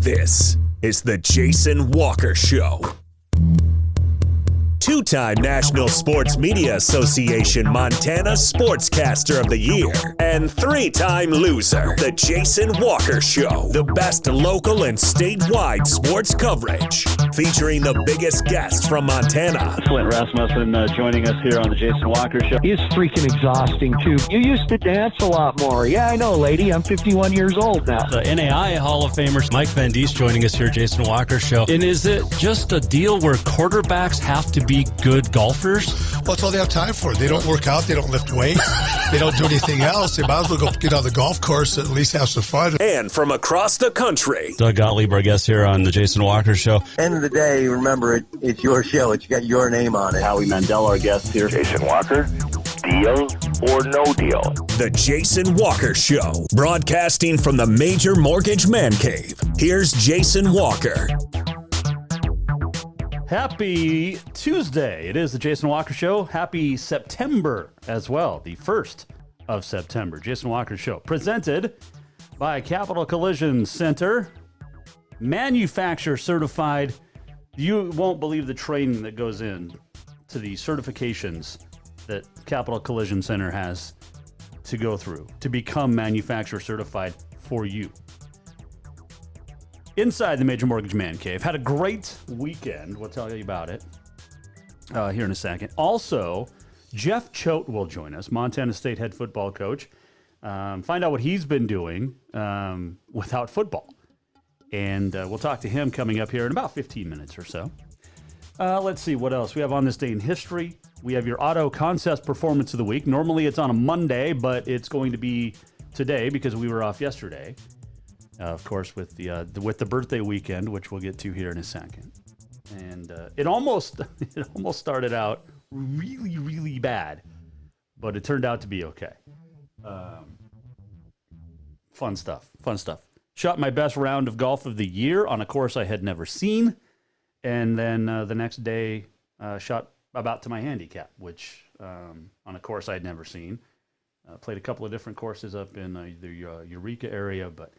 This is the Jason Walker Show. Two-time National Sports Media Association Montana Sportscaster of the Year and three-time loser, the Jason Walker Show. The best local and statewide sports coverage, featuring the biggest guests from Montana. Flint Rasmussen joining us here on the Jason Walker Show. He's freaking exhausting, too. You used to dance a lot more. Yeah, I know, lady. I'm 51 years old now. The NAI Hall of Famer Mike Van Diest joining us here, Jason Walker Show. And is it just a deal where quarterbacks have to be good golfers? Well, that's all they have time for. They don't work out. They don't lift weights. They don't do anything else. They might as well go get on the golf course and at least have some fun. And from across the country, Doug Gottlieb, our guest here on the Jason Walker Show. End of the day, remember, it's your show. It's got your name on it. Howie Mandel, our guest here. Jason Walker, deal or no deal? the Jason Walker Show, broadcasting from the Major Mortgage Man Cave. Here's Jason Walker. Happy Tuesday. It is the Jason Walker Show. Happy September as well, the 1st of September. Jason Walker Show, presented by Capital Collision Center, manufacturer certified. You won't believe the training that goes in to the certifications that Capital Collision Center has to go through to become manufacturer certified for you. Inside the Major Mortgage Man Cave. Had a great weekend. We'll tell you about it here in a second. Also, Jeff Choate will join us, Montana State head football coach. Find out what he's been doing without football. And we'll talk to him coming up here in about 15 minutes or so. Let's see what else we have on this day in history. We have your Auto Contest Performance of the Week. Normally it's on a Monday, but it's going to be today because we were off yesterday. Of course, with the birthday weekend, which we'll get to here in a second. And it almost started out really, really bad, but it turned out to be okay. Fun stuff. Shot my best round of golf of the year on a course I had never seen. And then the next day, shot about to my handicap, which on a course I'd never seen. Played a couple of different courses up in the Eureka area, but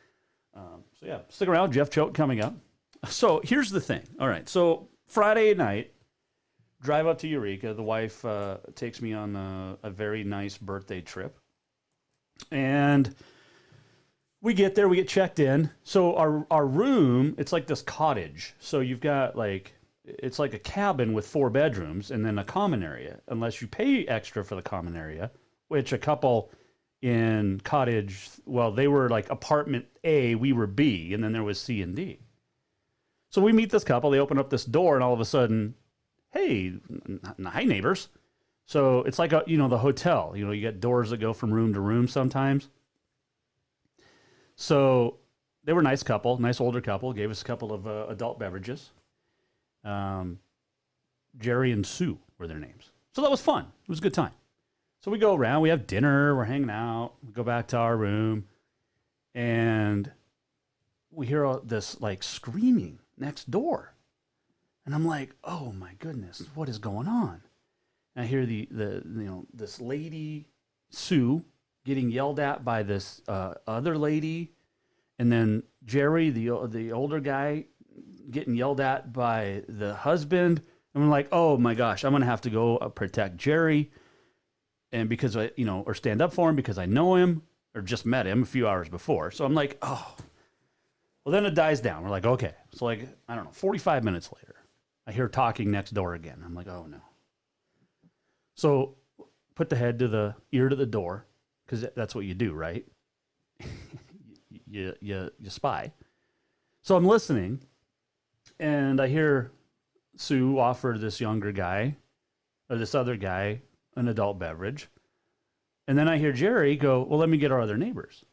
so yeah, stick around. Jeff Choate coming up. So here's the thing. All right, so Friday night, drive up to Eureka. The wife takes me on a very nice birthday trip. And we get there, we get checked in. So our room, it's like this cottage. So you've got it's like a cabin with 4 bedrooms and then a common area, unless you pay extra for the common area, which a couple in cottage, well, they were like apartment A, we were B, and then there was C and D. So we meet this couple, they open up this door, and all of a sudden, hey, hi neighbors. So it's like, the hotel, you get doors that go from room to room sometimes. So they were a nice couple, nice older couple, gave us a couple of adult beverages. Jerry and Sue were their names. So that was fun. It was a good time. So we go around, we have dinner, we're hanging out, we go back to our room, and we hear all this screaming next door. And I'm like, oh my goodness, what is going on? And I hear this lady, Sue, getting yelled at by this other lady, and then Jerry, the older guy, getting yelled at by the husband. And I'm like, oh my gosh, I'm going to have to go protect Jerry. And because or stand up for him because I know him or just met him a few hours before. So I'm like, oh. Well, then it dies down. We're like, okay. So I don't know, 45 minutes later, I hear talking next door again. I'm like, oh no. So put the head to the ear to the door because that's what you do, right? you spy. So I'm listening, and I hear Sue offer this younger guy or this other guy an adult beverage. And then I hear Jerry go, well, let me get our other neighbors.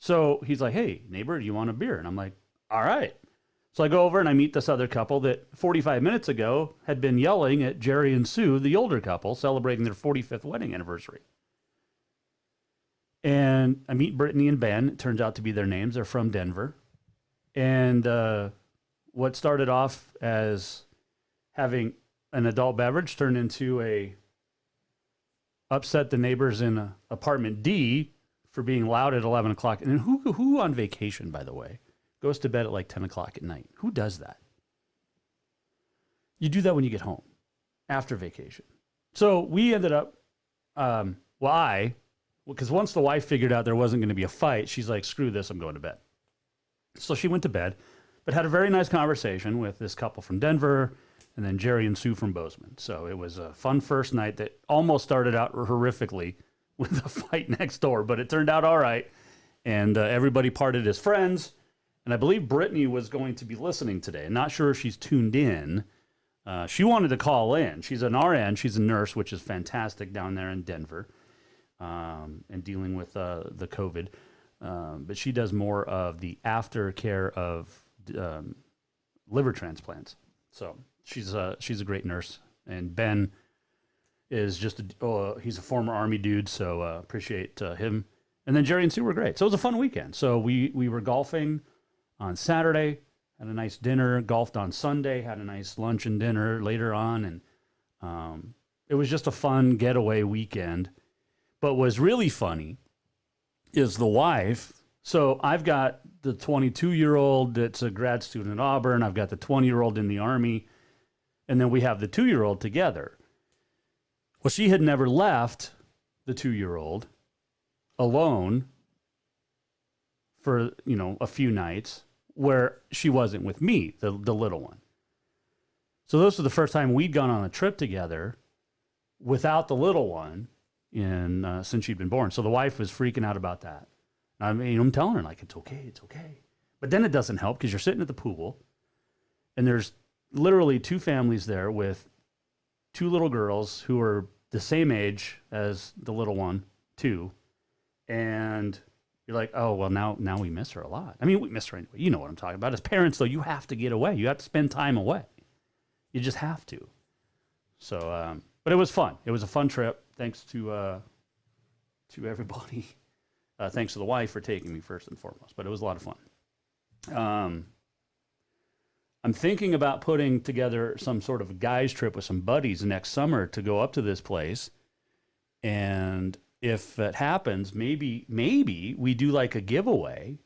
So he's like, hey, neighbor, do you want a beer? And I'm like, all right. So I go over and I meet this other couple that 45 minutes ago had been yelling at Jerry and Sue, the older couple, celebrating their 45th wedding anniversary. And I meet Brittany and Ben. It turns out to be their names. They're from Denver. And what started off as having an adult beverage turned into a upset the neighbors in apartment D for being loud at 11 o'clock. And who on vacation, by the way, goes to bed at like 10 o'clock at night. Who does that? You do that when you get home after vacation. So we ended up, because once the wife figured out there wasn't going to be a fight, she's like, screw this, I'm going to bed. So she went to bed, but had a very nice conversation with this couple from Denver and then Jerry and Sue from Bozeman. So it was a fun first night that almost started out horrifically with a fight next door, but it turned out all right. And everybody parted as friends. And I believe Brittany was going to be listening today. Not sure if she's tuned in. She wanted to call in. She's an RN. She's a nurse, which is fantastic down there in Denver, and dealing with the COVID. But she does more of the aftercare of liver transplants. So she's a great nurse. And Ben is just he's a former Army dude, so appreciate him. And then Jerry and Sue were great. So it was a fun weekend. So we were golfing on Saturday. Had a nice dinner, golfed on Sunday, had a nice lunch and dinner later on, and it was just a fun getaway weekend. But what's really funny is the wife. So I've got the 22-year-old that's a grad student at Auburn. I've got the 20-year-old in the Army, and then we have the 2-year-old together. Well, she had never left the 2-year-old alone for, a few nights, where she wasn't with me, the little one. So this was the first time we'd gone on a trip together without the little one since she'd been born. So the wife was freaking out about that. I mean, I'm telling her, like, it's okay. But then it doesn't help because you're sitting at the pool, and there's literally 2 families there with 2 little girls who are the same age as the little one, 2, and you're like, oh, well, now we miss her a lot. I mean, we miss her anyway. You know what I'm talking about. As parents, though, you have to get away. You have to spend time away. You just have to. So, but it was fun. It was a fun trip. Thanks to everybody. Thanks to the wife for taking me first and foremost. But it was a lot of fun. I'm thinking about putting together some sort of a guys trip with some buddies next summer to go up to this place. And if it happens, maybe we do like a giveaway,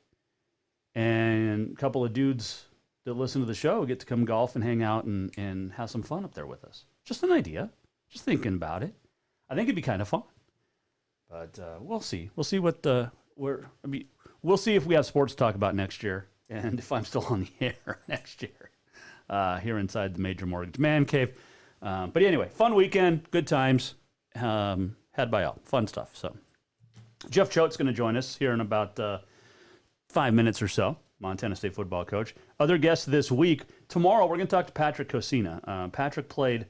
and a couple of dudes that listen to the show get to come golf and hang out and have some fun up there with us. Just an idea. Just thinking about it. I think it'd be kind of fun. But we'll see. We'll see we'll see if we have sports to talk about next year, and if I'm still on the air next year here inside the Major Mortgage Man Cave. But anyway, fun weekend, good times. Had by all. Fun stuff. So Jeff Choate's going to join us here in about 5 minutes or so, Montana State football coach. Other guests this week. Tomorrow, we're going to talk to Patrick Cosina. Patrick played,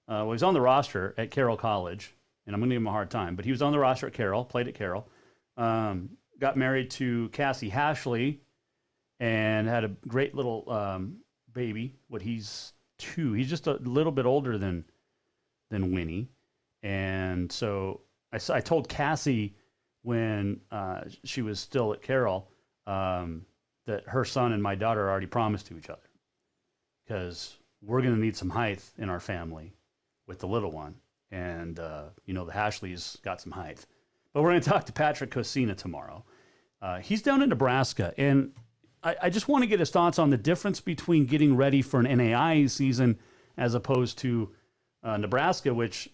he's on the roster at Carroll College, and I'm going to give him a hard time, but he was on the roster at Carroll, played at Carroll, got married to Cassie Hashley, and had a great little baby. He's 2. He's just a little bit older than Winnie. And so I told Cassie when she was still at Carroll that her son and my daughter are already promised to each other, because we're going to need some height in our family with the little one. And, the Hashleys got some height. But we're going to talk to Patrick Cosina tomorrow. He's down in Nebraska, and I just want to get his thoughts on the difference between getting ready for an NAIA season as opposed to Nebraska, which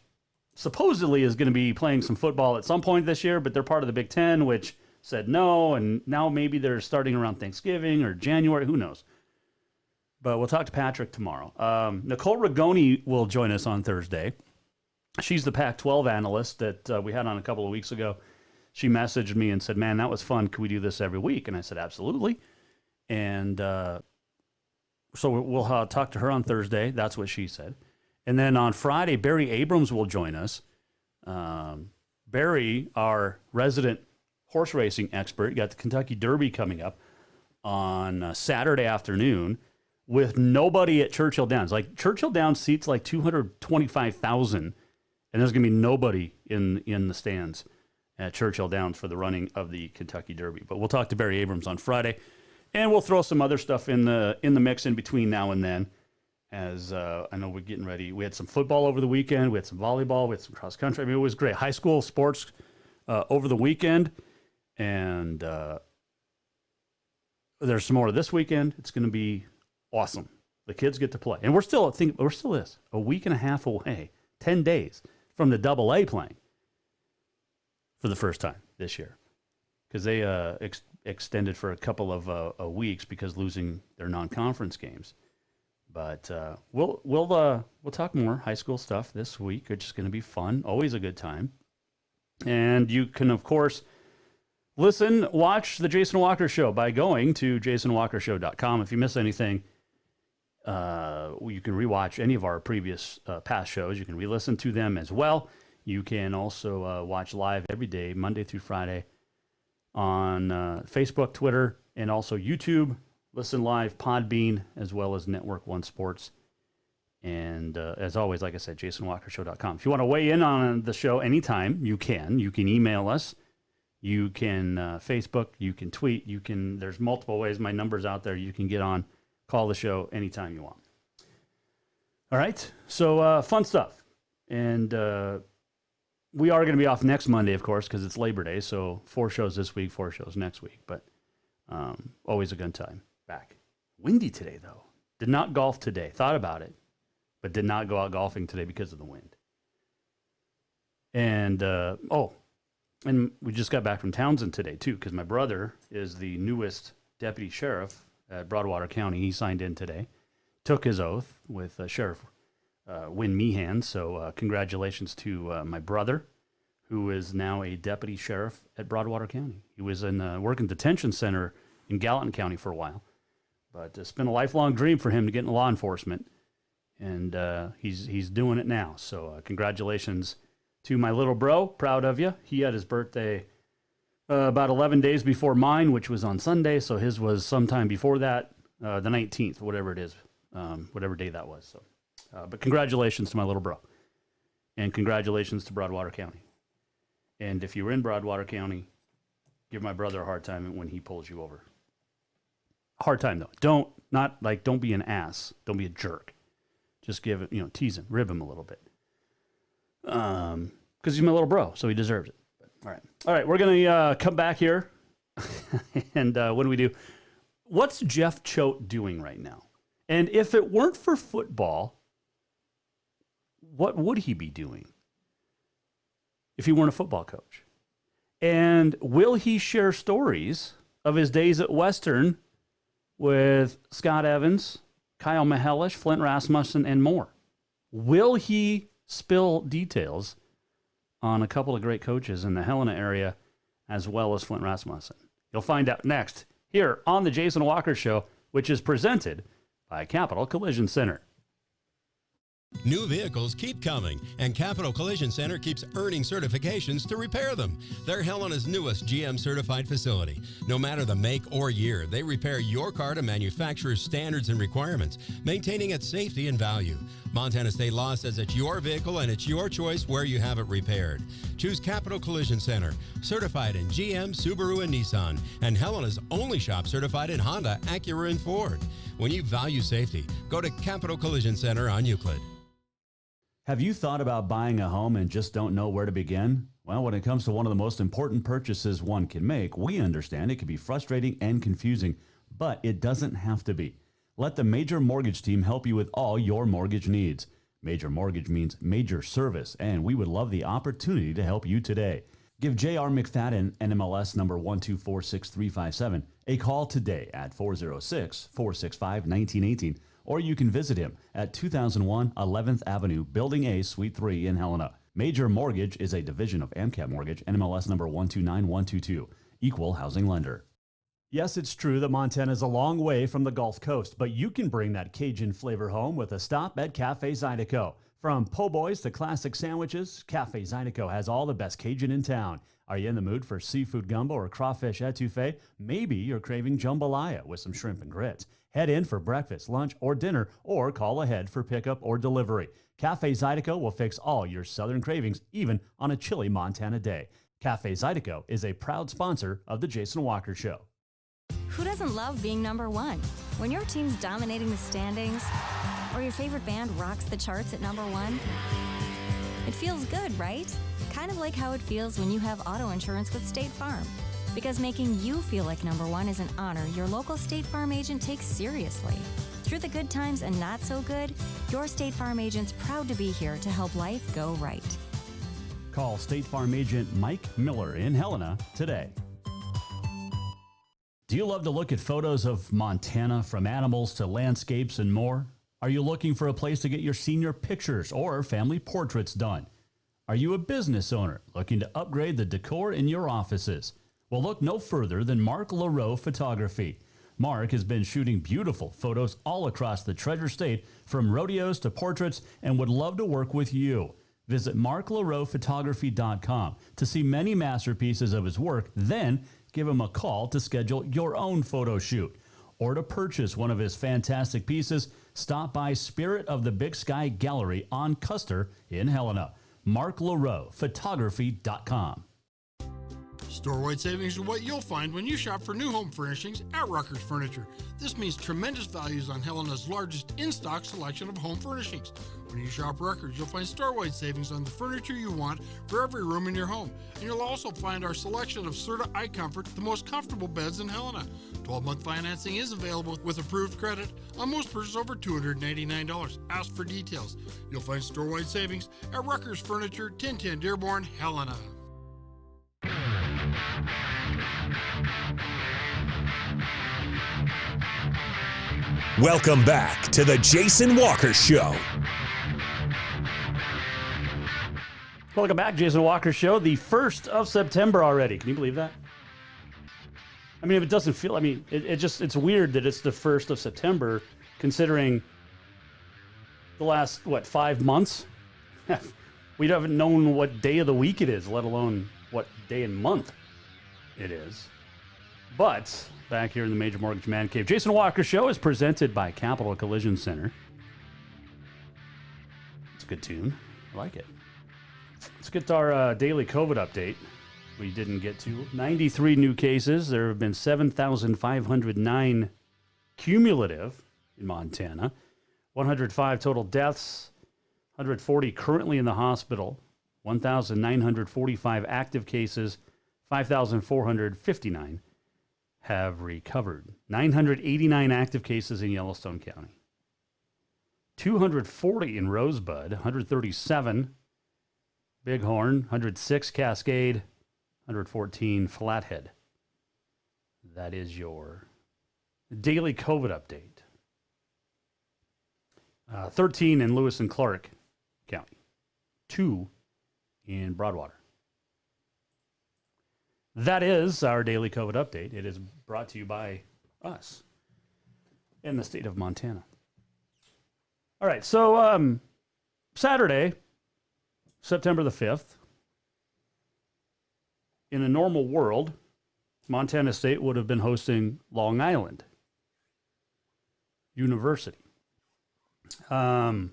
supposedly is going to be playing some football at some point this year, but they're part of the Big Ten, which said no, and now maybe they're starting around Thanksgiving or January, who knows. But we'll talk to Patrick tomorrow. Nicole Rigoni will join us on Thursday. She's the Pac-12 analyst that we had on a couple of weeks ago. She messaged me and said, man, that was fun. Could we do this every week? And I said, absolutely. And so we'll talk to her on Thursday. That's what she said. And then on Friday, Barry Abrams will join us. Barry, our resident horse racing expert, got the Kentucky Derby coming up on Saturday afternoon with nobody at Churchill Downs. Like, Churchill Downs seats like 225,000, and there's going to be nobody in the stands at Churchill Downs for the running of the Kentucky Derby. But we'll talk to Barry Abrams on Friday, and we'll throw some other stuff in the mix in between now and then. As I know we're getting ready. We had some football over the weekend. We had some volleyball. We had some cross country. I mean, it was great. High school sports over the weekend. And there's some more this weekend. It's going to be awesome. The kids get to play. And we're still a week and a half away, 10 days from the AA playing for the first time this year. Because they extended for a couple of weeks because losing their non-conference games. But we'll talk more high school stuff this week. It's just going to be fun. Always a good time. And you can, of course, watch the Jason Walker Show by going to jasonwalkershow.com. If you miss anything, you can rewatch any of our previous past shows. You can re-listen to them as well. You can also watch live every day, Monday through Friday, on Facebook, Twitter, and also YouTube. Listen live, Podbean, as well as Network One Sports. And as always, like I said, jasonwalkershow.com. If you want to weigh in on the show anytime, you can. You can email us. You can Facebook. You can tweet. There's multiple ways. My number's out there. You can get on, call the show anytime you want. All right. So fun stuff. And we are going to be off next Monday, of course, because it's Labor Day. So 4 shows this week, 4 shows next week. But always a good time back. Windy today, though. Did not golf today. Thought about it, but did not go out golfing today because of the wind. And, and we just got back from Townsend today, too, because my brother is the newest deputy sheriff at Broadwater County. He signed in today, took his oath with Sheriff Wynn Meehan. So congratulations to my brother, who is now a deputy sheriff at Broadwater County. He was in the working detention center in Gallatin County for a while, but it's been a lifelong dream for him to get into law enforcement, and he's doing it now. So congratulations to my little bro. Proud of you. He had his birthday about 11 days before mine, which was on Sunday, so his was sometime before that, the 19th, whatever it is, whatever day that was. So, but congratulations to my little bro, and congratulations to Broadwater County. And if you're in Broadwater County, give my brother a hard time when he pulls you over. Hard time, though. Don't be an ass. Don't be a jerk. Just give it, tease him, rib him a little bit. Because he's my little bro, so he deserves it. But, all right, we're going to come back here. And what do we do? What's Jeff Choate doing right now? And if it weren't for football, what would he be doing if he weren't a football coach? And will he share stories of his days at Western with Scott Evans, Kyle Mihelish, Flint Rasmussen, and more? Will he spill details on a couple of great coaches in the Helena area as well as Flint Rasmussen? You'll find out next here on the Jason Walker Show, which is presented by Capital Collision Center. New vehicles keep coming, and Capital Collision Center keeps earning certifications to repair them. They're Helena's newest GM-certified facility. No matter the make or year, they repair your car to manufacturer's standards and requirements, maintaining its safety and value. Montana state law says it's your vehicle and it's your choice where you have it repaired. Choose Capital Collision Center, certified in GM, Subaru, and Nissan, and Helena's only shop certified in Honda, Acura, and Ford. When you value safety, go to Capital Collision Center on Euclid. Have you thought about buying a home and just don't know where to begin? Well, when it comes to one of the most important purchases one can make, we understand it can be frustrating and confusing, but it doesn't have to be. Let the Major Mortgage team help you with all your mortgage needs. Major Mortgage means major service, and we would love the opportunity to help you today. Give J.R. McFadden, NMLS number 1246357, a call today at 406-465-1918, or you can visit him at 2001 11th Avenue, Building A, Suite 3 in Helena. Major Mortgage is a division of AMCAP Mortgage, NMLS number 129122, equal housing lender. Yes, it's true that Montana is a long way from the Gulf Coast, but you can bring that Cajun flavor home with a stop at Cafe Zydeco. From po' boys to classic sandwiches, Cafe Zydeco has all the best Cajun in town. Are you in the mood for seafood gumbo or crawfish etouffee? Maybe you're craving jambalaya with some shrimp and grits. Head in for breakfast, lunch, or dinner, or call ahead for pickup or delivery. Cafe Zydeco will fix all your southern cravings, even on a chilly Montana day. Cafe Zydeco is a proud sponsor of The Jason Walker Show. Who doesn't love being number one? When your team's dominating the standings, or your favorite band rocks the charts at number one, it feels good, right? Kind of like how it feels when you have auto insurance with State Farm. Because making you feel like number one is an honor your local State Farm agent takes seriously. Through the good times and not so good, your State Farm agent's proud to be here to help life go right. Call State Farm agent Mike Miller in Helena today. Do you love to look at photos of Montana, from animals to landscapes and more? Are you looking for a place to get your senior pictures or family portraits done? Are you a business owner looking to upgrade the decor in your offices? Well, look no further than Mark LaRoe Photography. Mark has been shooting beautiful photos all across the Treasure State, from rodeos to portraits, and would love to work with you. Visit marklaroephotography.com to see many masterpieces of his work, then give him a call to schedule your own photo shoot. Or to purchase one of his fantastic pieces, stop by Spirit of the Big Sky Gallery on Custer in Helena. marklaroephotography.com. Store-wide savings are what you'll find when you shop for new home furnishings at Rucker's Furniture. This means tremendous values on Helena's largest in-stock selection of home furnishings. When you shop Rucker's, you'll find store-wide savings on the furniture you want for every room in your home. And you'll also find our selection of Serta iComfort, the most comfortable beds in Helena. 12-month financing is available with approved credit on most purchases over $299. Ask for details. You'll find store-wide savings at Rucker's Furniture, 1010 Dearborn, Helena. Welcome back to the Jason Walker Show. Welcome back, Jason Walker Show. The 1st of September already. Can you believe that? I mean, if it doesn't feel, it's weird that it's the 1st of September, considering the last, 5 months? We haven't known what day of the week it is, let alone what day and month it is. But back here in the Major Mortgage Man Cave, Jason Walker Show is presented by Capital Collision Center. It's a good tune. I like it. Let's get to our daily COVID update. We didn't get to 93 new cases. There have been 7,509 cumulative in Montana. 105 total deaths. 140 currently in the hospital. 1,945 active cases. 5,459 have recovered. 989 active cases in Yellowstone County. 240 in Rosebud. 137 Bighorn. 106 Cascade. 114 Flathead. That is your daily COVID update. 13 in Lewis and Clark County. 2 in Broadwater. That is our daily COVID update. It is brought to you by us in the state of Montana. All right, so Saturday, September the 5th, in a normal world, Montana State would have been hosting Long Island University. Then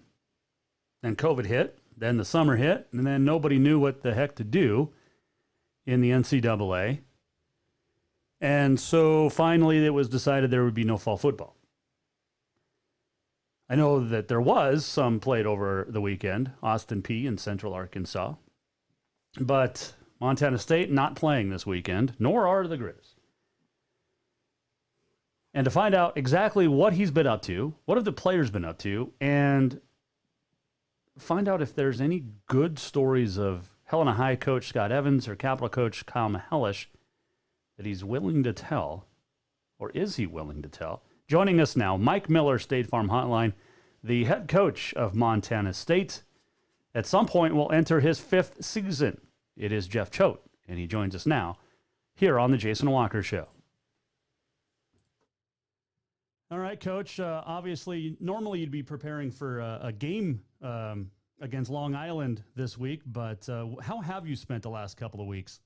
COVID hit, then the summer hit, and then nobody knew what the heck to do in the NCAA. And so finally it was decided there would be no fall football. I know that there was some played over the weekend, Austin Peay in Central Arkansas. But Montana State not playing this weekend, nor are the Grizz. And to find out exactly what he's been up to, what have the players been up to, and find out if there's any good stories of Helena High coach Scott Evans or Capital coach Kyle Mahelish that he's willing to tell, or is he willing to tell? Joining us now, Mike Miller, State Farm Hotline, the head coach of Montana State. At some point will enter his 5th season. It is Jeff Choate, and he joins us now here on the Jason Walker Show. All right, Coach. Obviously, normally you'd be preparing for a game against Long Island this week, but how have you spent the last couple of weeks?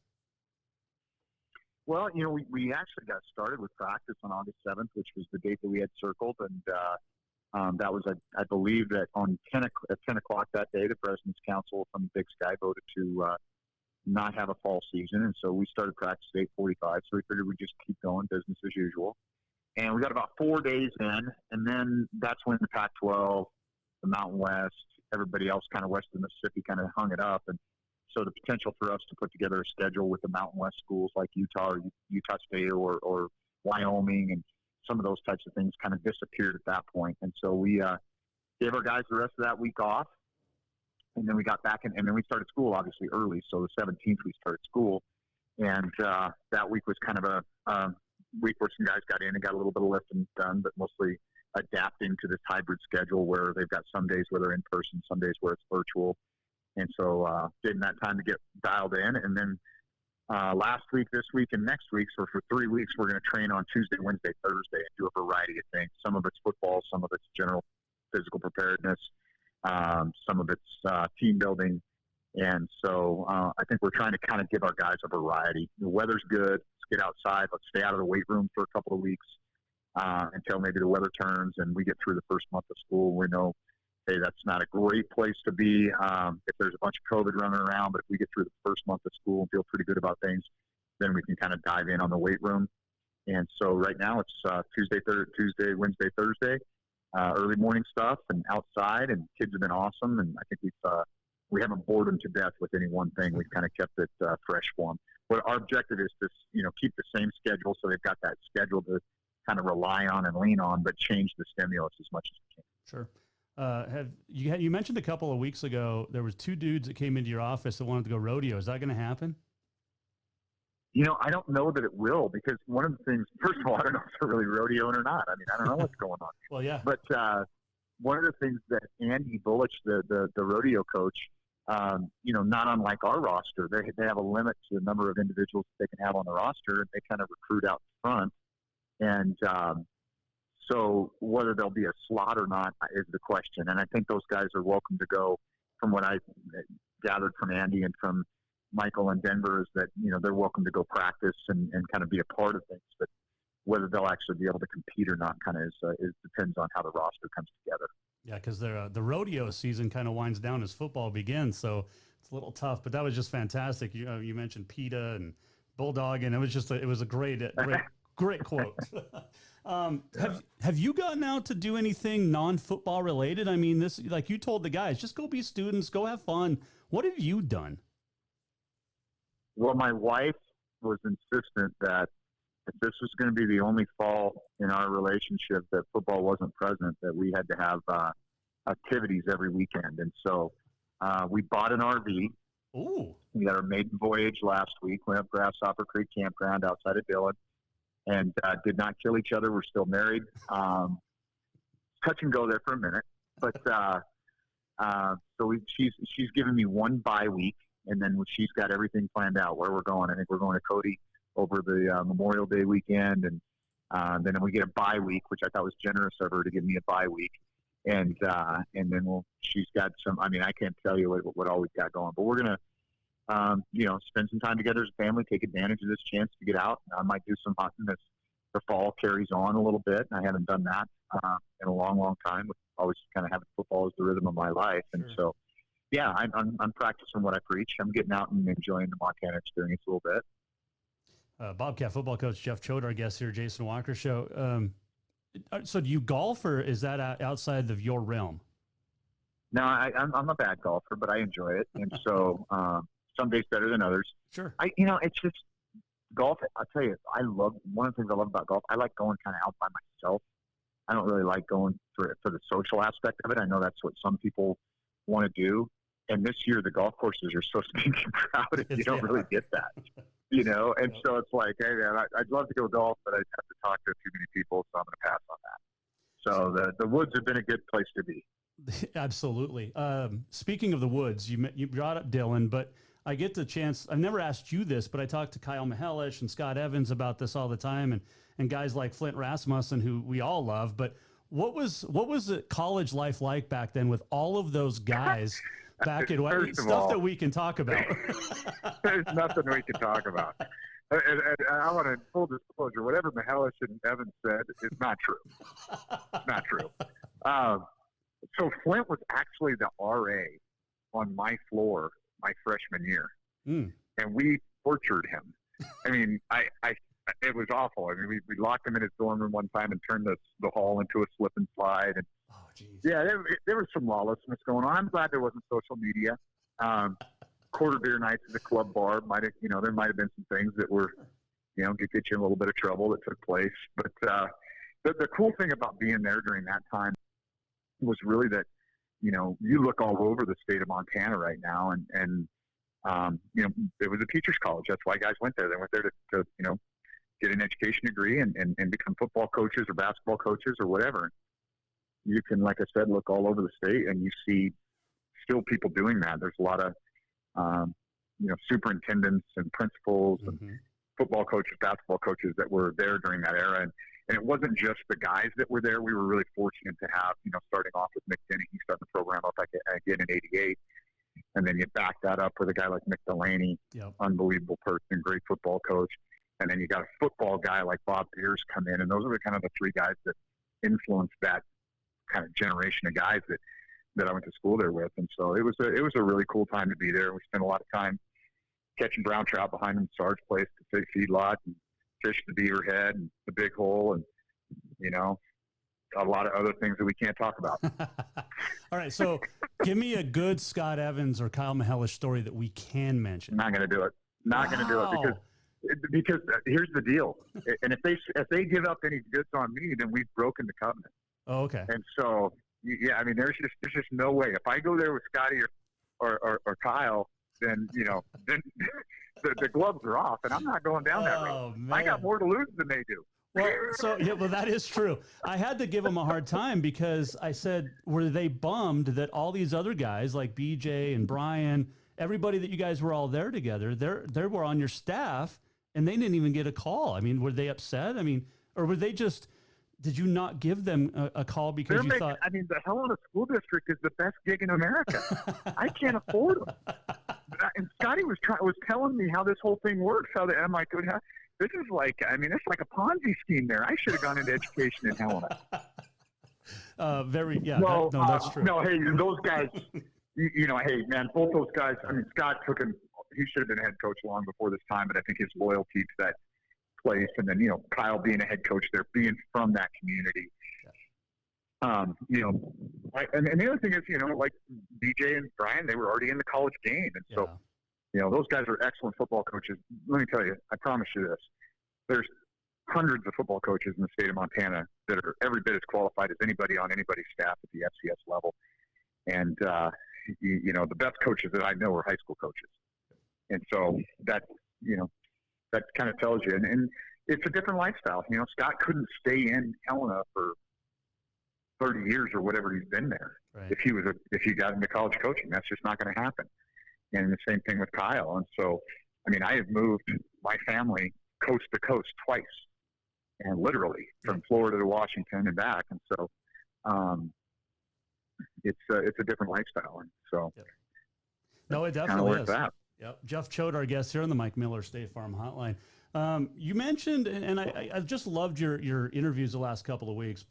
Well, we actually got started with practice on August 7th, which was the date that we had circled, and that was, I believe, that on 10 o'clock that day, the President's Council from Big Sky voted to not have a fall season, and so we started practice at 8:45, so we figured we'd just keep going, business as usual. And we got about 4 days in, and then that's when the Pac-12, the Mountain West, everybody else kind of west of the Mississippi kind of hung it up. And So the potential for us to put together a schedule with the Mountain West schools like Utah or Utah State or Wyoming and some of those types of things kind of disappeared at that point. And so we gave our guys the rest of that week off. And then we got back and then we started school obviously early. So the 17th we started school. And that week was kind of a week where some guys got in and got a little bit of lifting done, but mostly adapting to this hybrid schedule where they've got some days where they're in person, some days where it's virtual. And so getting that time to get dialed in. And then last week, this week, and next week, so for 3 weeks, we're going to train on Tuesday, Wednesday, Thursday, and do a variety of things. Some of it's football, some of it's general physical preparedness, some of it's team building. And so I think we're trying to kind of give our guys a variety. The weather's good. Let's get outside. Let's stay out of the weight room for a couple of weeks until maybe the weather turns and we get through the first month of school. We know, hey, that's not a great place to be if there's a bunch of COVID running around. But if we get through the first month of school and feel pretty good about things, then we can kind of dive in on the weight room. And so right now it's Tuesday, Wednesday, Thursday, early morning stuff and outside. And kids have been awesome. And I think we haven't bored them to death with any one thing. We've kind of kept it fresh for them. But our objective is to, keep the same schedule so they've got that schedule to kind of rely on and lean on, but change the stimulus as much as we can. Sure. You mentioned a couple of weeks ago there was 2 dudes that came into your office that wanted to go rodeo. Is that going to happen? I don't know that it will, because one of the things, first of all, I don't know if they're really rodeoing or not. I mean, I don't know what's going on. Well, yeah. But one of the things that Andy Bullich, the rodeo coach, not unlike our roster, they have a limit to the number of individuals they can have on the roster, and they kind of recruit out front. And so whether there'll be a slot or not is the question. And I think those guys are welcome to go. From what I gathered from Andy and from Michael in Denver is that, they're welcome to go practice and kind of be a part of things. But whether they'll actually be able to compete or not kind of depends on how the roster comes together. Yeah, because the rodeo season kind of winds down as football begins, so it's a little tough. But that was just fantastic. You mentioned PETA and Bulldog, and it was a great quote. Have you gotten out to do anything non-football related? I mean, this, like you told the guys, just go be students, go have fun. What have you done? Well, my wife was insistent that if this was going to be the only fall in our relationship that football wasn't present, that we had to have activities every weekend. And so we bought an RV. Ooh. We had our maiden voyage last week. We went up Grasshopper Creek Campground outside of Dillon and did not kill each other. We're still married. Touch and go there for a minute. But so she's given me one bye week, and then she's got everything planned out where we're going. I think we're going to Cody over the Memorial Day weekend, and then we get a bye week, which I thought was generous of her to give me a bye week, and then she's got some. I mean, I can't tell you what all we've got going, but we're gonna spend some time together as a family, take advantage of this chance to get out. I might do some hunting as the fall carries on a little bit. I haven't done that in a long time. With always kind of having football as the rhythm of my life, and so yeah, I'm practicing what I preach. I'm getting out and enjoying the Montana experience a little bit. Bobcat football coach Jeff Choate, our guest here, Jason Walker Show. So do you golf, or is that outside of your realm? No, I'm a bad golfer, but I enjoy it. And so some days better than others. Sure. It's just golf. I'll tell you, one of the things I love about golf. I like going kind of out by myself. I don't really like going for the social aspect of it. I know that's what some people want to do. And this year, the golf courses are so stinking crowded. You don't really get that. And so it's like, hey, man, I'd love to go golf, but I'd have to talk to too many people, so I'm going to pass on that. So the woods have been a good place to be. Absolutely. Speaking of the woods, you brought up Dillon, but I get the chance. I've never asked you this, but I talk to Kyle Mihelish and Scott Evans about this all the time, and guys like Flint Rasmussen, who we all love. But what was the college life like back then with all of those guys? Back in stuff that we can talk about. There's nothing we can talk about. And I want to full disclosure. Whatever Mihelish and Evans said is not true. It's not true. So Flint was actually the RA on my floor my freshman year, and we tortured him. I mean, it was awful. I mean, we locked him in his dorm room one time and turned the hall into a slip and slide. And yeah, there was some lawlessness going on. I'm glad there wasn't social media. quarter beer nights at the club bar. There might have been some things that were, could get you in a little bit of trouble that took place. But the cool thing about being there during that time was really that, you look all over the state of Montana right now, and it was a teacher's college. That's why guys went there. They went there to get an education degree and become football coaches or basketball coaches or whatever. You can, like I said, look all over the state and you see still people doing that. There's a lot of, superintendents and principals and football coaches, basketball coaches that were there during that era. And it wasn't just the guys that were there. We were really fortunate to have, starting off with Mick Denny. He started the program up again in '88. And then you back that up with a guy like Mick Delaney, unbelievable person, great football coach. And then you got a football guy like Bob Beers come in. And those are the kind of the three guys that influenced that kind of generation of guys that I went to school there with. And so it was a really cool time to be there. We spent a lot of time catching brown trout behind the Sarge place, the feedlot, and fish the beaver head and the big hole, and a lot of other things that we can't talk about. All right, so give me a good Scott Evans or Kyle Mihelish story that we can mention. Not going to do it. Not going to do it because here's the deal. And if they give up any goods on me, then we've broken the covenant. Oh, okay. And so there's just no way. If I go there with Scotty or Kyle, then then the gloves are off, and I'm not going down that road. Man. I got more to lose than they do. Well, that is true. I had to give them a hard time because I said, were they bummed that all these other guys like BJ and Brian, everybody that you guys were all there together, they were on your staff and they didn't even get a call? I mean, were they upset? I mean, or were they just, did you not give them a call because you thought? I mean, the Helena School District is the best gig in America. I can't afford them. And Scotty was telling me how this whole thing works. I'm like, this is like, it's like a Ponzi scheme there. I should have gone into education in Helena. That's true. No, hey, those guys, hey, man, both those guys, Scott took him, he should have been a head coach long before this time, but I think his loyalty to that place, and then, Kyle being a head coach there, being from that community. And the other thing is, like BJ and Brian, they were already in the college game. And so, those guys are excellent football coaches. Let me tell you, I promise you this, there's hundreds of football coaches in the state of Montana that are every bit as qualified as anybody on anybody's staff at the FCS level. And, the best coaches that I know are high school coaches. And so that kind of tells you, and it's a different lifestyle. Scott couldn't stay in Helena for 30 years or whatever he's been there. Right. If he got into college coaching, that's just not going to happen. And the same thing with Kyle. And so, I have moved my family coast to coast twice, and literally from Florida to Washington and back. And so, it's a different lifestyle. And so, no, it definitely is. That. Yep. Jeff Choate, our guest here on the Mike Miller State Farm Hotline. You mentioned, and I just loved your interviews the last couple of weeks,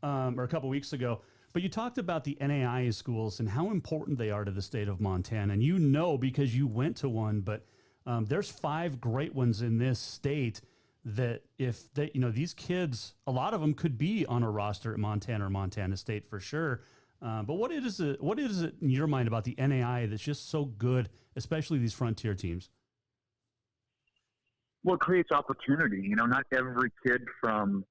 or a couple of weeks ago, but you talked about the NAIA schools and how important they are to the state of Montana. And because you went to one, but there's 5 great ones in this state that if they, these kids, a lot of them could be on a roster at Montana or Montana State for sure. But what is it in your mind about the NAIA that's just so good, especially these frontier teams? Well, it creates opportunity. Not every kid from,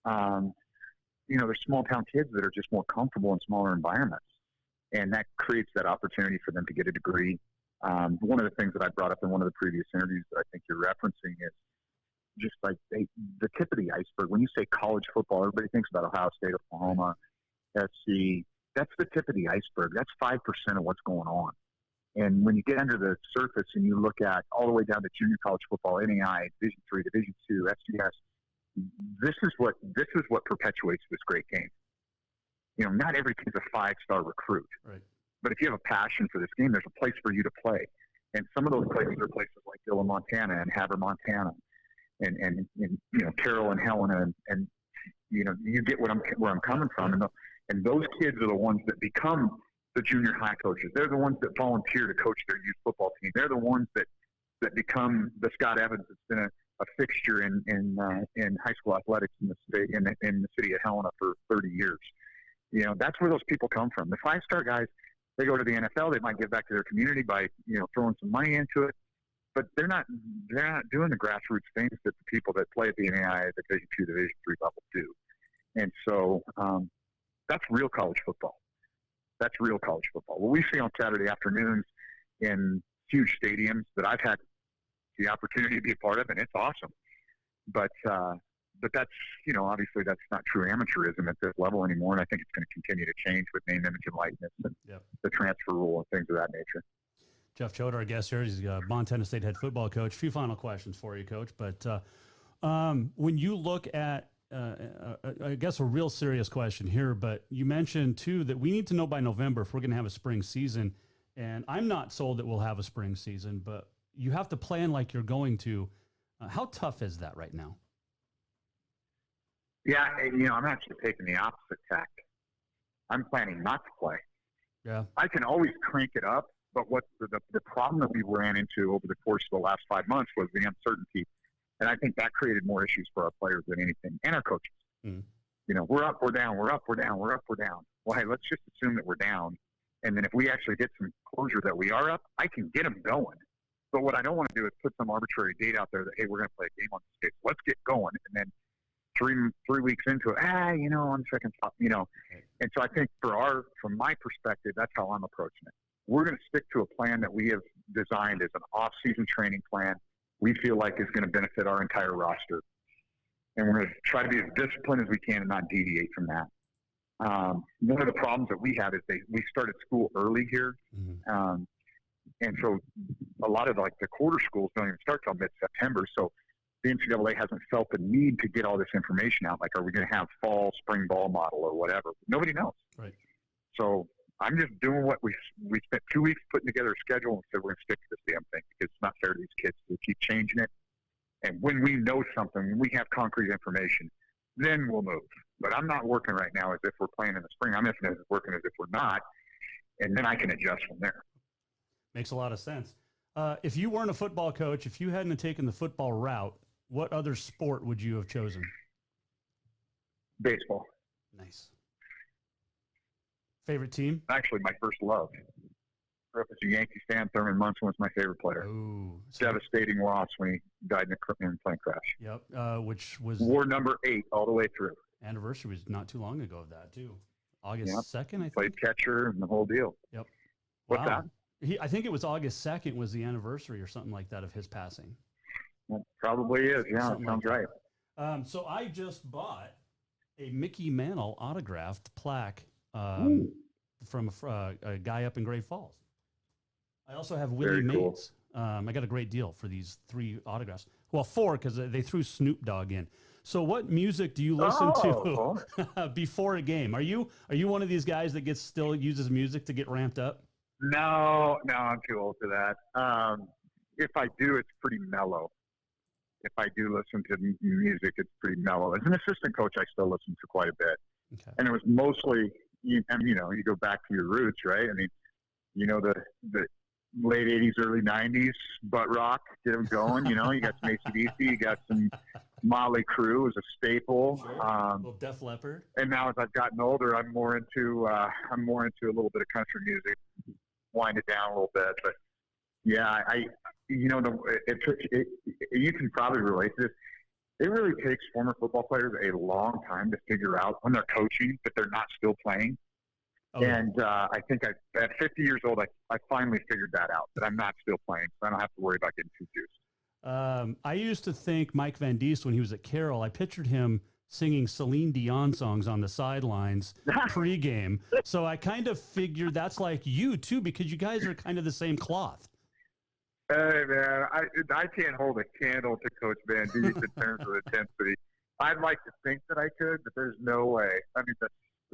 there's small town kids that are just more comfortable in smaller environments. And that creates that opportunity for them to get a degree. One of the things that I brought up in one of the previous interviews that I think you're referencing is just like the tip of the iceberg. When you say college football, everybody thinks about Ohio State, Oklahoma, SC. That's the tip of the iceberg. That's 5% of what's going on. And when you get under the surface and you look at all the way down to junior college football, NAI, Division III, Division II, FCS, this is what perpetuates this great game. Not every kid's a 5-star recruit. Right. But if you have a passion for this game, there's a place for you to play. And some of those places are places like Dillon, Montana, and Havre, Montana, and Carroll and Helena, and you get where I'm coming from. And those kids are the ones that become the junior high coaches. They're the ones that volunteer to coach their youth football team. They're the ones that become the Scott Evans that's been a fixture in high school athletics in the state in the city of Helena for 30 years. That's where those people come from. The 5-star guys, They go to the NFL, they might give back to their community by, throwing some money into it. But they're not doing the grassroots things that the people that play at the NAIA, the Division II, Division III level do. And so that's real college football. That's real college football. What we see on Saturday afternoons in huge stadiums that I've had the opportunity to be a part of, and it's awesome. But that's, obviously that's not true amateurism at this level anymore, and I think it's going to continue to change with name, image, and likeness and the transfer rule and things of that nature. Jeff Choate, our guest here, he's a Montana State head football coach. A few final questions for you, Coach. But when you look at, I guess a real serious question here, but you mentioned too that we need to know by November if we're going to have a spring season. And I'm not sold that we'll have a spring season, but you have to plan like you're going to. How tough is that right now? Yeah, I'm actually taking the opposite tack. I'm planning not to play. Yeah, I can always crank it up, but what the problem that we ran into over the course of the last 5 months was the uncertainty, and I think that created more issues for our players than anything, and our coaches. We're up, we're down, we're up, we're down, we're up, we're down. Well, hey, let's just assume that we're down, and then if we actually get some closure that we are up, I can get them going. But what I don't want to do is put some arbitrary date out there that, hey, we're going to play a game on this date. Let's get going. And then three weeks into it, on second thought, And so I think from my perspective, that's how I'm approaching it. We're going to stick to a plan that we have designed as an off-season training plan we feel like is going to benefit our entire roster. And we're going to try to be as disciplined as we can and not deviate from that. One of the problems that we have is we started school early here. And so a lot of the quarter schools don't even start till mid-September. So the NCAA hasn't felt the need to get all this information out. Like, are we going to have fall, spring ball model or whatever? Nobody knows. Right. So I'm just doing what we spent 2 weeks putting together a schedule and said we're going to stick to this damn thing because it's not fair to these kids to keep changing it. And when we know something, when we have concrete information, then we'll move. But I'm not working right now as if we're playing in the spring. I'm just working as if we're not, and then I can adjust from there. Makes a lot of sense. If you weren't a football coach, if you hadn't taken the football route, what other sport would you have chosen? Baseball. Nice. Favorite team? Actually, my first love. Grew up as a Yankees fan. Thurman Munson was my favorite player. Ooh, devastating loss when he died in a plane crash. Yep, which was war number 8 all the way through. Anniversary was not too long ago of that too. August 2nd, I think. Played catcher and the whole deal. Yep. What's that? I think it was August 2nd was the anniversary or something like that of his passing. It probably is. Yeah, Something sounds like right. So I just bought a Mickey Mantle autographed plaque from a guy up in Great Falls. I also have Willie Mays. I got a great deal for these 3 autographs. Well, 4 because they threw Snoop Dogg in. So what music do you listen to before a game? Are you one of these guys that still uses music to get ramped up? No, I'm too old for that. If I do, it's pretty mellow. If I do listen to music, it's pretty mellow. As an assistant coach, I still listen to quite a bit. Okay. And it was mostly, you go back to your roots, right? I mean, the late 80s, early 90s, butt rock, get them going. You got some AC/DC, you got some Motley Crue as a staple. Sure. A little Def Leppard. And now as I've gotten older, I'm more into a little bit of country music, wind it down a little bit. But yeah, you can probably relate to this. It really takes former football players a long time to figure out when they're coaching that they're not still playing. Oh. And I think at 50 years old, I finally figured that out, that I'm not still playing, so I don't have to worry about getting too juiced. I used to think Mike Van Diest, when he was at Carroll, I pictured him singing Celine Dion songs on the sidelines pregame. So I kind of figured that's like you, too, because you guys are kind of the same cloth. Hey, man, I can't hold a candle to Coach Van Diest in terms of intensity. I'd like to think that I could, but there's no way. I mean,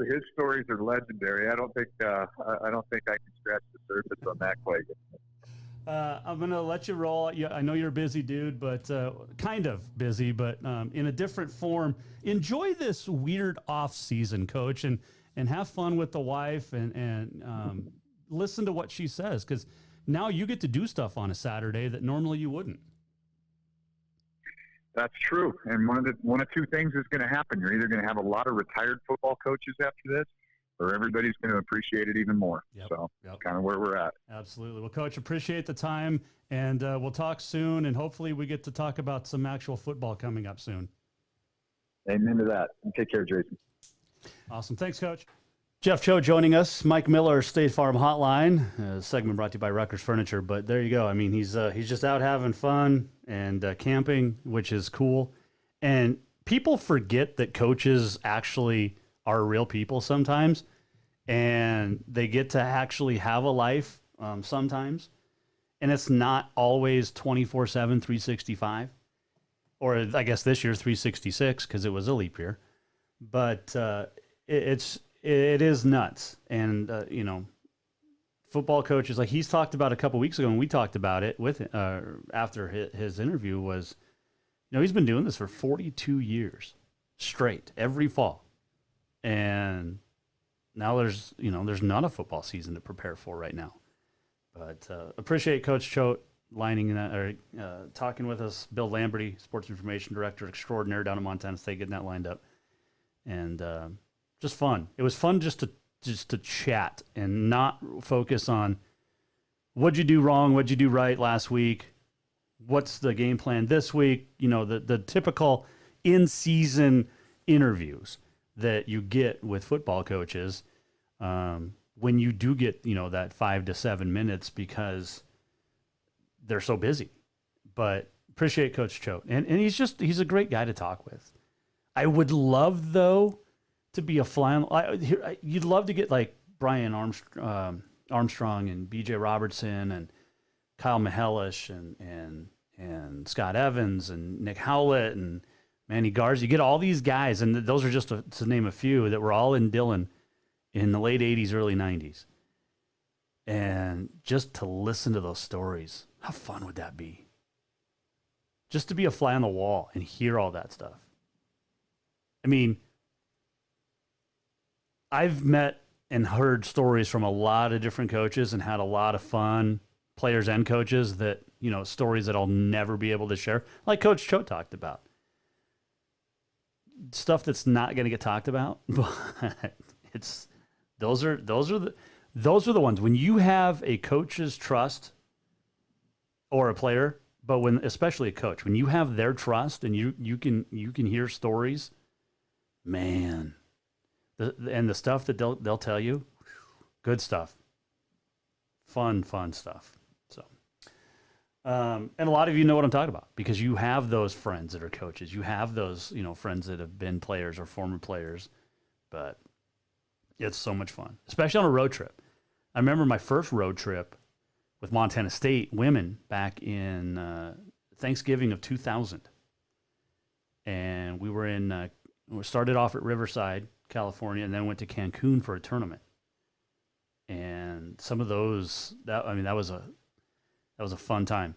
his stories are legendary. I don't think I can scratch the surface on that quite yet. I'm going to let you roll. Yeah, I know you're a busy dude, but kind of busy, but in a different form. Enjoy this weird off season, Coach, and have fun with the wife and listen to what she says, because now you get to do stuff on a Saturday that normally you wouldn't. That's true. And one of 2 things is going to happen. You're either going to have a lot of retired football coaches after this, or everybody's going to appreciate it even more. So kind of where we're at. Absolutely. Well, Coach, appreciate the time, and we'll talk soon, and hopefully we get to talk about some actual football coming up soon. Amen to that. Take care, Jason. Awesome. Thanks, Coach. Jeff Choate joining us. Mike Miller, State Farm Hotline. Segment brought to you by Rutgers Furniture. But there you go. I mean, he's just out having fun and camping, which is cool. And people forget that coaches actually are real people sometimes, and they get to actually have a life sometimes. And it's not always 24/7, 365. Or I guess this year 366 because it was a leap year. But it is nuts. And, you know, football coaches, like he's talked about a couple weeks ago, and we talked about it with after his interview was, you know, he's been doing this for 42 years straight, every fall. And now there's not a football season to prepare for right now. But appreciate Coach Choate talking with us. Bill Lamberty, Sports Information Director Extraordinaire down at Montana State, getting that lined up. And just fun. It was fun just to chat and not focus on what'd you do wrong, what'd you do right last week, what's the game plan this week. You know, the typical in-season interviews that you get with football coaches when you do get, you know, that 5 to 7 minutes because they're so busy. But appreciate Coach Choate. And he's a great guy to talk with. I would love, though, to be a fly on. You'd love to get like Brian Armstrong and B.J. Robertson and Kyle Mihelish and Scott Evans and Nick Howlett and Manny Garza. You get all these guys, and those are just to name a few that were all in Dillon in the late 80s, early 90s. And just to listen to those stories, how fun would that be? Just to be a fly on the wall and hear all that stuff. I mean, I've met and heard stories from a lot of different coaches and had a lot of fun, players and coaches, that, you know, stories that I'll never be able to share, like Coach Choate talked about. Stuff that's not going to get talked about, but those are the ones when you have a coach's trust, or a player, but especially a coach, when you have their trust and you can hear stories, man. The stuff that they'll tell you, good stuff, fun stuff. So, and a lot of you know what I'm talking about because you have those friends that are coaches. You have those, you know, friends that have been players or former players. But it's so much fun, especially on a road trip. I remember my first road trip with Montana State women back in Thanksgiving of 2000, and we were we started off at Riverside, California, and then went to Cancun for a tournament. And some of those, that was a fun time.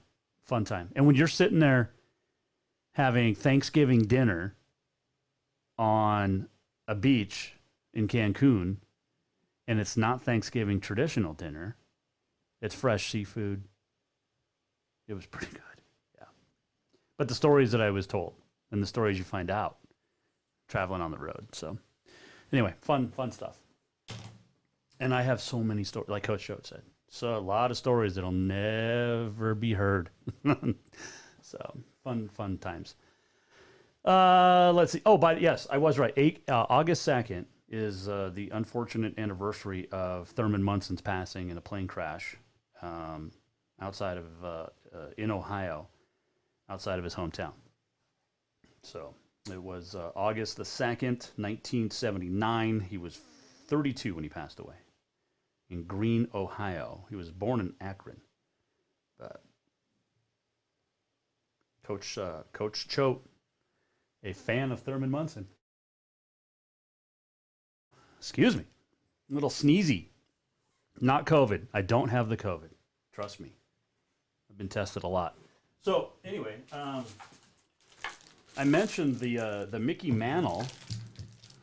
And when you're sitting there having Thanksgiving dinner on a beach in Cancun, and it's not Thanksgiving traditional dinner, it's fresh seafood. It was pretty good. Yeah. But the stories that I was told and the stories you find out traveling on the road. So anyway, fun stuff. And I have so many stories, like Coach Choate said. So a lot of stories that'll never be heard. So fun times. Let's see. Oh, yes, I was right. August 2nd is the unfortunate anniversary of Thurman Munson's passing in a plane crash outside of in Ohio, outside of his hometown. So it was August the 2nd, 1979. He was 32 when he passed away in Greene, Ohio. He was born in Akron. But Coach Choate, a fan of Thurman Munson. Excuse me. A little sneezy. Not COVID. I don't have the COVID. Trust me. I've been tested a lot. So anyway, I mentioned the Mickey Mantle. Let's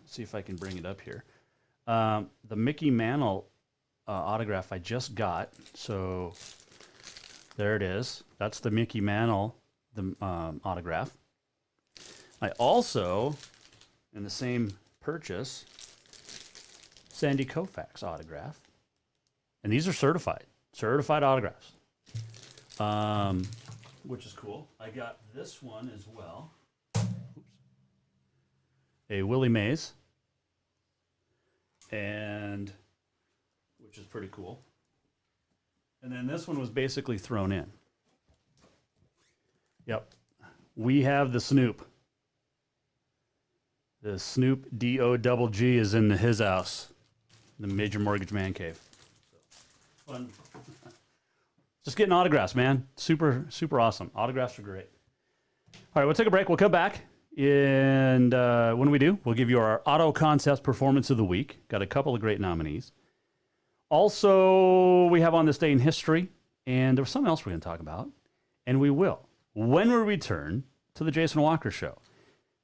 see if I can bring it up here. The Mickey Mantle autograph I just got. So there it is. That's the Mickey Mantle autograph. I also, in the same purchase, Sandy Koufax autograph. And these are certified autographs, which is cool. I got this one as well. Oops. A Willie Mays, and which is pretty cool. And then this one was basically thrown in. Yep. We have the Snoop. The Snoop D-O-double-G is in his house, the Major Mortgage Man Cave. Fun. Just getting autographs, man. Super, super awesome. Autographs are great. All right, we'll take a break. We'll come back. And when we do, we'll give you our Auto Concepts Performance of the Week. Got a couple of great nominees. Also, we have On This Day in History. And there was something else we're going to talk about. And we will when we return to the Jason Walker Show,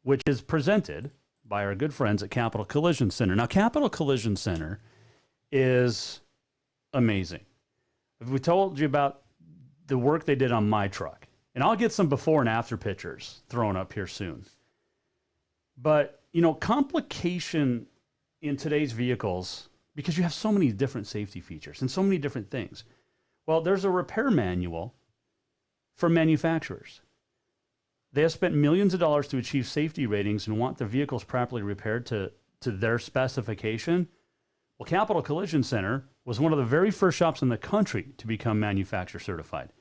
which is presented by our good friends at Capital Collision Center. Now, Capital Collision Center is amazing. We told you about the work they did on my truck, and I'll get some before and after pictures thrown up here soon. But, you know, complication in today's vehicles, because you have so many different safety features and so many different things. Well, there's a repair manual for manufacturers. They have spent millions of dollars to achieve safety ratings and want the vehicles properly repaired to their specification. Well, Capital Collision Center was one of the very first shops in the country to become manufacturer certified.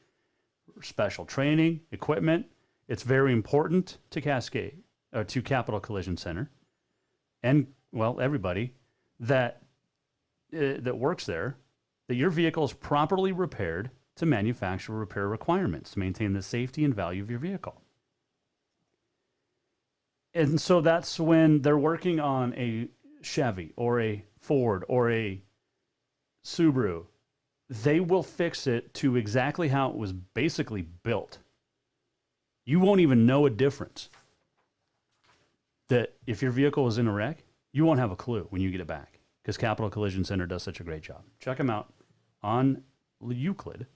Special training, equipment, it's very important to to Capital Collision Center, and, well, everybody that works there, that your vehicle is properly repaired to manufacturer repair requirements to maintain the safety and value of your vehicle. And so that's when they're working on a Chevy or a Ford or a Subaru, they will fix it to exactly how it was basically built. You won't even know a difference. That if your vehicle is in a wreck, you won't have a clue when you get it back, because Capital Collision Center does such a great job. Check them out on Euclid.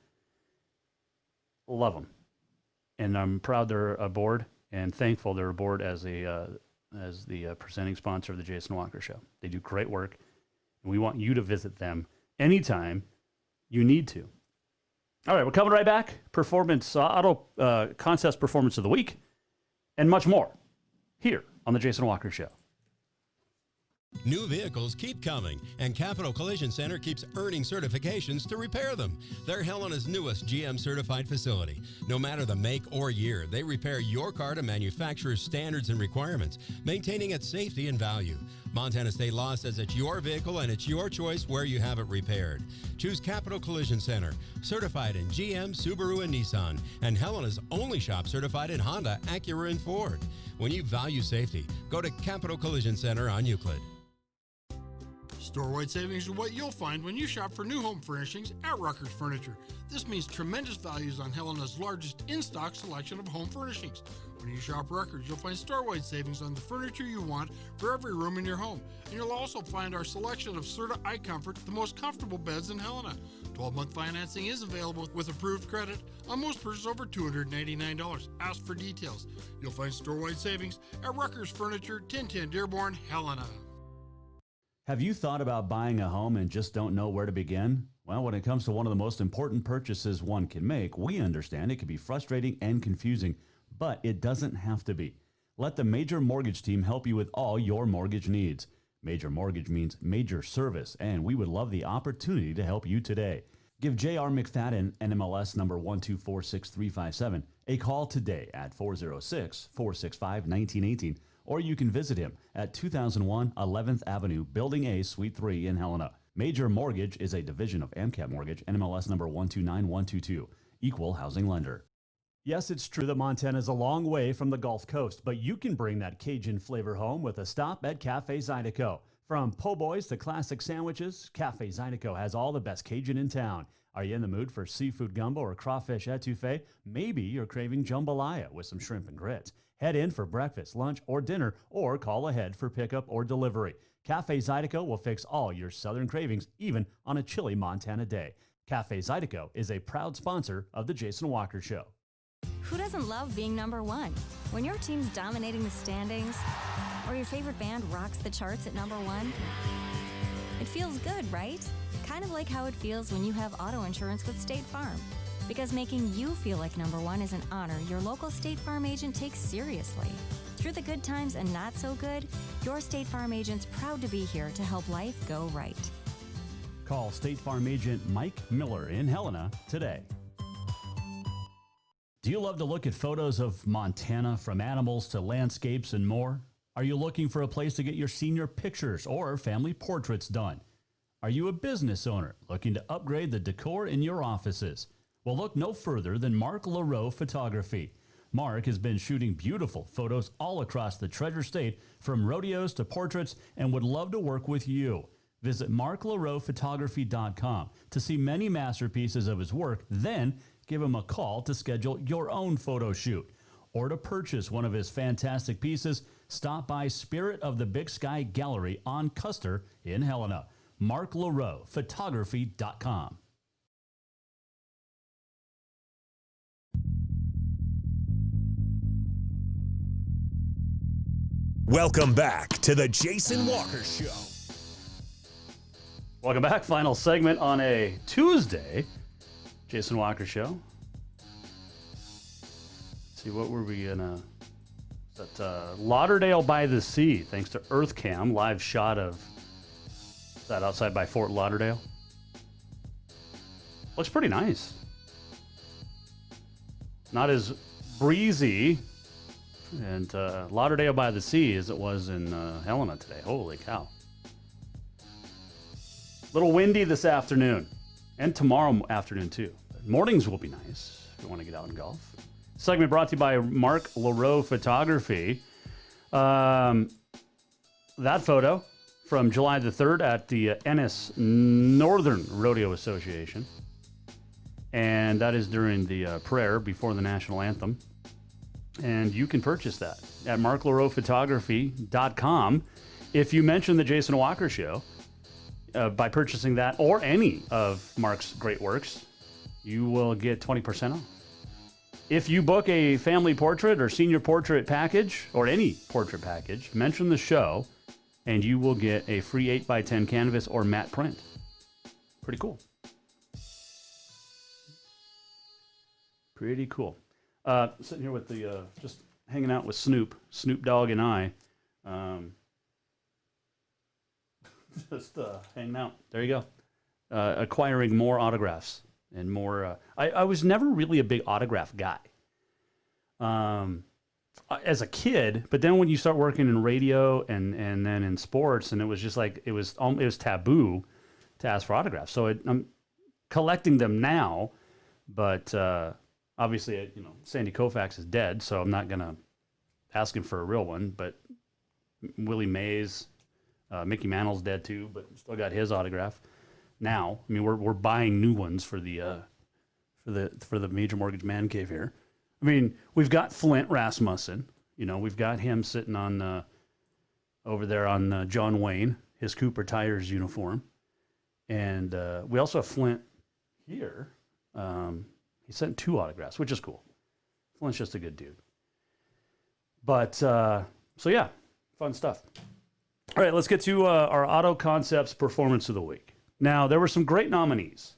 Love them. And I'm proud they're aboard. And thankful they're aboard as the presenting sponsor of the Jason Walker Show. They do great work, and we want you to visit them anytime you need to. All right, we're coming right back. Auto Concepts Performance of the Week, and much more here on the Jason Walker Show. New vehicles keep coming, and Capital Collision Center keeps earning certifications to repair them. They're Helena's newest GM-certified facility. No matter the make or year, they repair your car to manufacturer's standards and requirements, maintaining its safety and value. Montana state law says it's your vehicle and it's your choice where you have it repaired. Choose Capital Collision Center, certified in GM, Subaru, and Nissan, and Helena's only shop certified in Honda, Acura, and Ford. When you value safety, go to Capital Collision Center on Euclid. Store-wide savings are what you'll find when you shop for new home furnishings at Rucker's Furniture. This means tremendous values on Helena's largest in-stock selection of home furnishings. When you shop Rucker's, you'll find store-wide savings on the furniture you want for every room in your home. And you'll also find our selection of Serta iComfort, the most comfortable beds in Helena. 12-month financing is available with approved credit on most purchases over $299. Ask for details. You'll find store-wide savings at Rucker's Furniture, 1010 Dearborn, Helena. Have you thought about buying a home and just don't know where to begin? Well, when it comes to one of the most important purchases one can make, we understand it can be frustrating and confusing, but it doesn't have to be. Let the Major Mortgage team help you with all your mortgage needs. Major Mortgage means major service, and we would love the opportunity to help you today. Give J.R. McFadden, NMLS number 1246357, a call today at 406-465-1918. Or you can visit him at 2001 11th Avenue, Building A, Suite 3 in Helena. Major Mortgage is a division of AMCAP Mortgage, NMLS number 129122, equal housing lender. Yes, it's true that Montana is a long way from the Gulf Coast, but you can bring that Cajun flavor home with a stop at Cafe Zydeco. From po' boys to classic sandwiches, Cafe Zydeco has all the best Cajun in town. Are you in the mood for seafood gumbo or crawfish etouffee? Maybe you're craving jambalaya with some shrimp and grits. Head in for breakfast, lunch, or dinner, or call ahead for pickup or delivery. Cafe Zydeco will fix all your southern cravings, even on a chilly Montana day. Cafe Zydeco is a proud sponsor of The Jason Walker Show. Who doesn't love being number one? When your team's dominating the standings, or your favorite band rocks the charts at number one, It feels good, right? Kind of like how it feels when you have auto insurance with State Farm. Because making you feel like number one is an honor your local State Farm agent takes seriously. Through the good times and not so good, your State Farm agent's proud to be here to help life go right. Call State Farm agent Mike Miller in Helena today. Do you love to look at photos of Montana, from animals to landscapes and more? Are you looking for a place to get your senior pictures or family portraits done? Are you a business owner looking to upgrade the decor in your offices? Well, look no further than Mark LaRoe Photography. Mark has been shooting beautiful photos all across the Treasure State, from rodeos to portraits, and would love to work with you. Visit marklaroephotography.com to see many masterpieces of his work, then give him a call to schedule your own photo shoot. Or to purchase one of his fantastic pieces, stop by Spirit of the Big Sky Gallery on Custer in Helena. marklaroephotography.com. Welcome back to the Jason Walker Show. Welcome back. Final segment on a Tuesday. Jason Walker Show. Let's see, what were we gonna? Lauderdale by the Sea, thanks to EarthCam, live shot of that outside by Fort Lauderdale. Looks pretty nice. Not as breezy and Lauderdale by the Sea as it was in Helena today. Holy cow. Little windy this afternoon and tomorrow afternoon too. Mornings will be nice if you want to get out and golf. Segment brought to you by Mark LaRoe Photography. That photo from July the 3rd at the Ennis Northern Rodeo Association. And that is during the prayer before the national anthem. And you can purchase that at marklaroephotography.com if you mention the Jason Walker Show. By purchasing that or any of Mark's great works, you will get 20% off. If you book a family portrait or senior portrait package or any portrait package, mention the show and you will get a free 8x10 canvas or matte print. Pretty cool. Pretty cool. Sitting here with the, just hanging out with Snoop Dogg and I. Just hanging out. There you go. Acquiring more autographs and more. I was never really a big autograph guy as a kid, but then when you start working in radio and then in sports, and it was just like it was taboo to ask for autographs. So I'm collecting them now, but obviously, Sandy Koufax is dead, so I'm not gonna ask him for a real one. But Willie Mays. Mickey Mantle's dead too, but still got his autograph. Now, I mean, we're buying new ones for the Major Mortgage Man Cave here. I mean, we've got Flint Rasmussen. We've got him sitting on over there on John Wayne, his Cooper Tires uniform, and we also have Flint here. He sent 2 autographs, which is cool. Flint's just a good dude. But so yeah, fun stuff. All right, let's get to our Auto Concepts Performance of the Week. Now, there were some great nominees,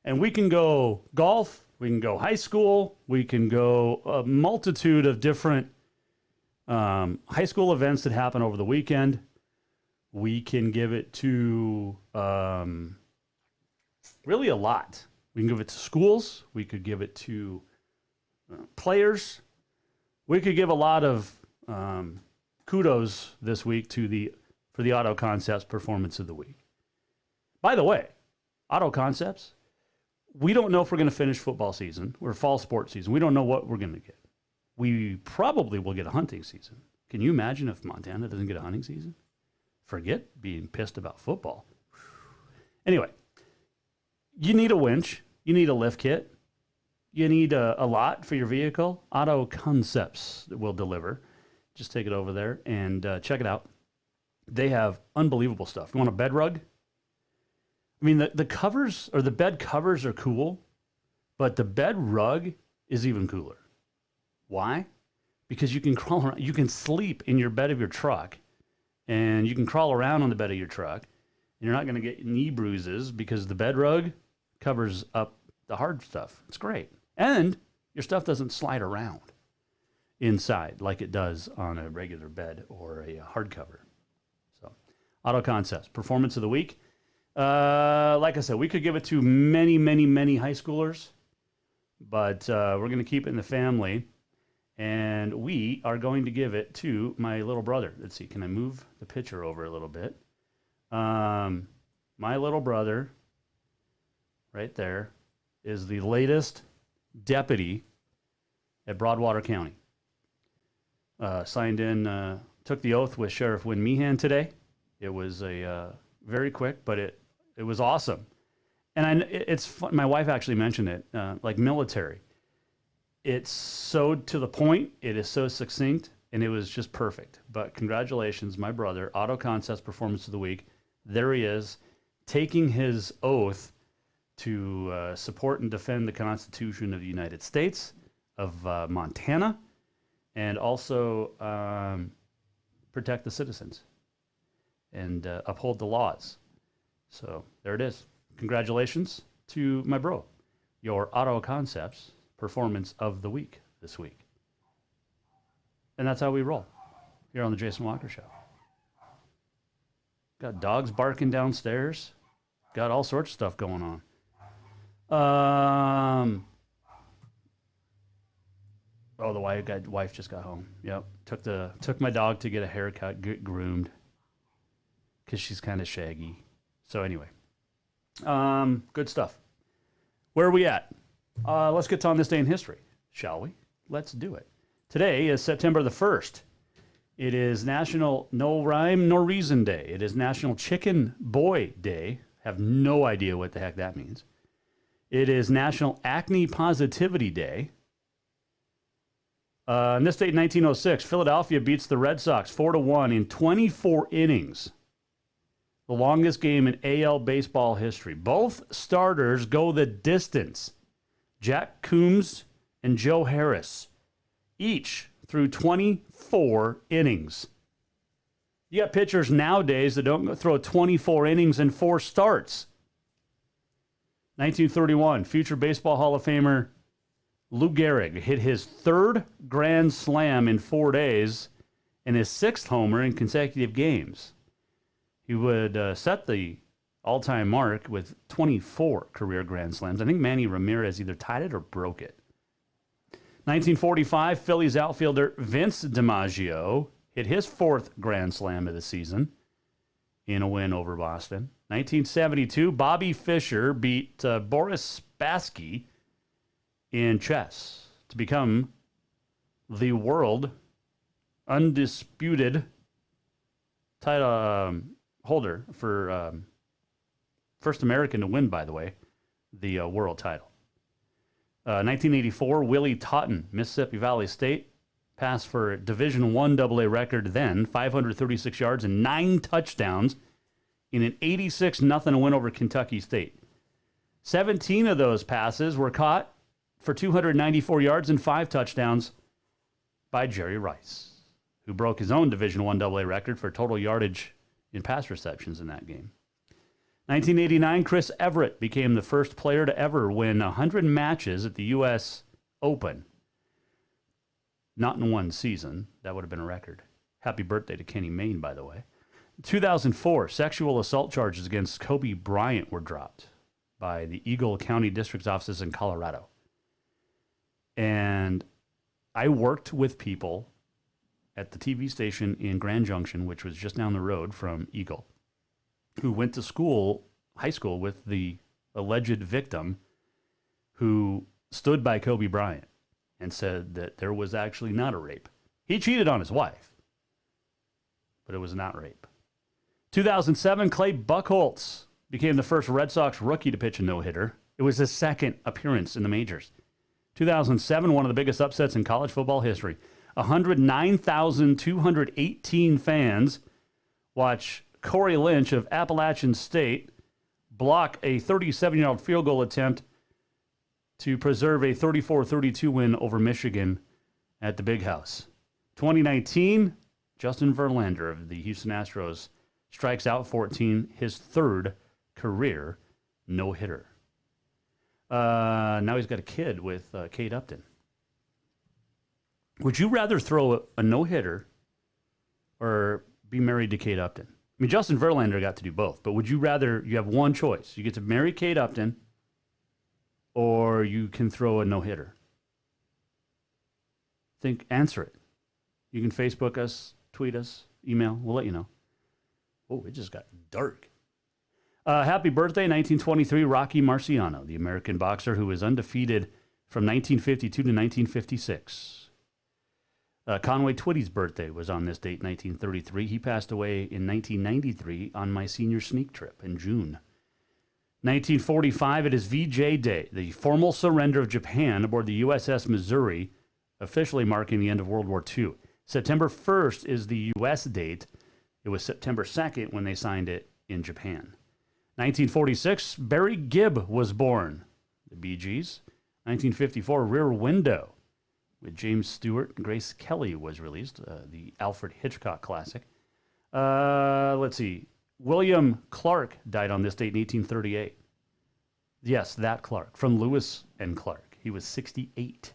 and we can go golf, we can go high school, we can go a multitude of different high school events that happen over the weekend. We can give it to really a lot. We can give it to schools. We could give it to players. We could give a lot of kudos this week for the Auto Concepts Performance of the Week. By the way, Auto Concepts, we don't know if we're going to finish football season or fall sports season. We don't know what we're going to get. We probably will get a hunting season. Can you imagine if Montana doesn't get a hunting season? Forget being pissed about football. Anyway, you need a winch. You need a lift kit. You need a lot for your vehicle. Auto Concepts will deliver. Just take it over there and check it out. They have unbelievable stuff. You want a bed rug? I mean, the covers or the bed covers are cool, but the bed rug is even cooler. Why? Because you can crawl around. You can sleep in your bed of your truck, and you can crawl around on the bed of your truck, You're not going to get knee bruises because the bed rug covers up the hard stuff. It's great. And your stuff doesn't slide around inside like it does on a regular bed or a hardcover. So, Auto Concepts, Performance of the Week. Like I said, we could give it to many, many, many high schoolers, but we're going to keep it in the family, and we are going to give it to my little brother. Let's see, can I move the picture over a little bit? My little brother, right there, is the latest deputy at Broadwater County. Signed in, took the oath with Sheriff Wynn Meehan today. It was a very quick, but it was awesome. And it's fun. My wife actually mentioned it, like military. It's so to the point. It is so succinct, and it was just perfect. But congratulations, my brother, Auto Concepts Performance of the Week. There he is, taking his oath to support and defend the Constitution of the United States of Montana, and also protect the citizens and uphold the laws. So there it is. Congratulations to my bro, your Auto Concepts Performance of the Week this week. And that's how we roll here on the Jason Walker Show. Got dogs barking downstairs. Got all sorts of stuff going on. Oh, the wife just got home. Yep. Took my dog to get a haircut, get groomed, because she's kind of shaggy. So anyway, good stuff. Where are we at? Let's get to on this day in history, shall we? Let's do it. Today is September the 1st. It is National No Rhyme Nor Reason Day. It is National Chicken Boy Day. Have no idea what the heck that means. It is National Acne Positivity Day. On this date in 1906, Philadelphia beats the Red Sox 4-1 in 24 innings. The longest game in AL baseball history. Both starters go the distance. Jack Coombs and Joe Harris, each through 24 innings. You got pitchers nowadays that don't throw 24 innings and 4 starts. 1931, future Baseball Hall of Famer Lou Gehrig hit his 3rd grand slam in 4 days and his 6th homer in consecutive games. He would set the all-time mark with 24 career grand slams. I think Manny Ramirez either tied it or broke it. 1945, Phillies outfielder Vince DiMaggio hit his 4th grand slam of the season in a win over Boston. 1972, Bobby Fischer beat Boris Spassky in chess to become the world undisputed title holder for first American to win, by the way, the world title. 1984, Willie Totten, Mississippi Valley State, passed for Division I AA record then, 536 yards and 9 touchdowns in an 86-0 win over Kentucky State. 17 of those passes were caught for 294 yards and 5 touchdowns by Jerry Rice, who broke his own Division I AA record for total yardage in pass receptions in that game. 1989, Chris Everett became the first player to ever win 100 matches at the U.S. Open. Not in one season. That would have been a record. Happy birthday to Kenny Mayne, by the way. 2004, sexual assault charges against Kobe Bryant were dropped by the Eagle County District's offices in Colorado. And I worked with people at the TV station in Grand Junction, which was just down the road from Eagle, who went to school, high school, with the alleged victim who stood by Kobe Bryant and said that there was actually not a rape. He cheated on his wife, but it was not rape. 2007, Clay Buchholz became the first Red Sox rookie to pitch a no-hitter. It was his 2nd appearance in the majors. 2007, one of the biggest upsets in college football history. 109,218 fans watch Corey Lynch of Appalachian State block a 37-yard field goal attempt to preserve a 34-32 win over Michigan at the Big House. 2019, Justin Verlander of the Houston Astros Strikes out 14, his third career no-hitter. Now he's got a kid with Kate Upton. Would you rather throw a no-hitter or be married to Kate Upton? I mean, Justin Verlander got to do both, but would you rather, you have one choice. You get to marry Kate Upton or you can throw a no-hitter. Answer it. You can Facebook us, tweet us, email. We'll let you know. Oh, it just got dark. Happy birthday, 1923, Rocky Marciano, the American boxer who was undefeated from 1952 to 1956. Conway Twitty's birthday was on this date, 1933. He passed away in 1993 on my senior sneak trip in June. 1945, it is VJ Day, the formal surrender of Japan aboard the USS Missouri, officially marking the end of World War II. September 1st is the U.S. date. It was September 2nd when they signed it in Japan. 1946, Barry Gibb was born, the Bee Gees. 1954, Rear Window with James Stewart and Grace Kelly was released, the Alfred Hitchcock classic. Let's see. William Clark died on this date in 1838. Yes, that Clark, from Lewis and Clark. He was 68.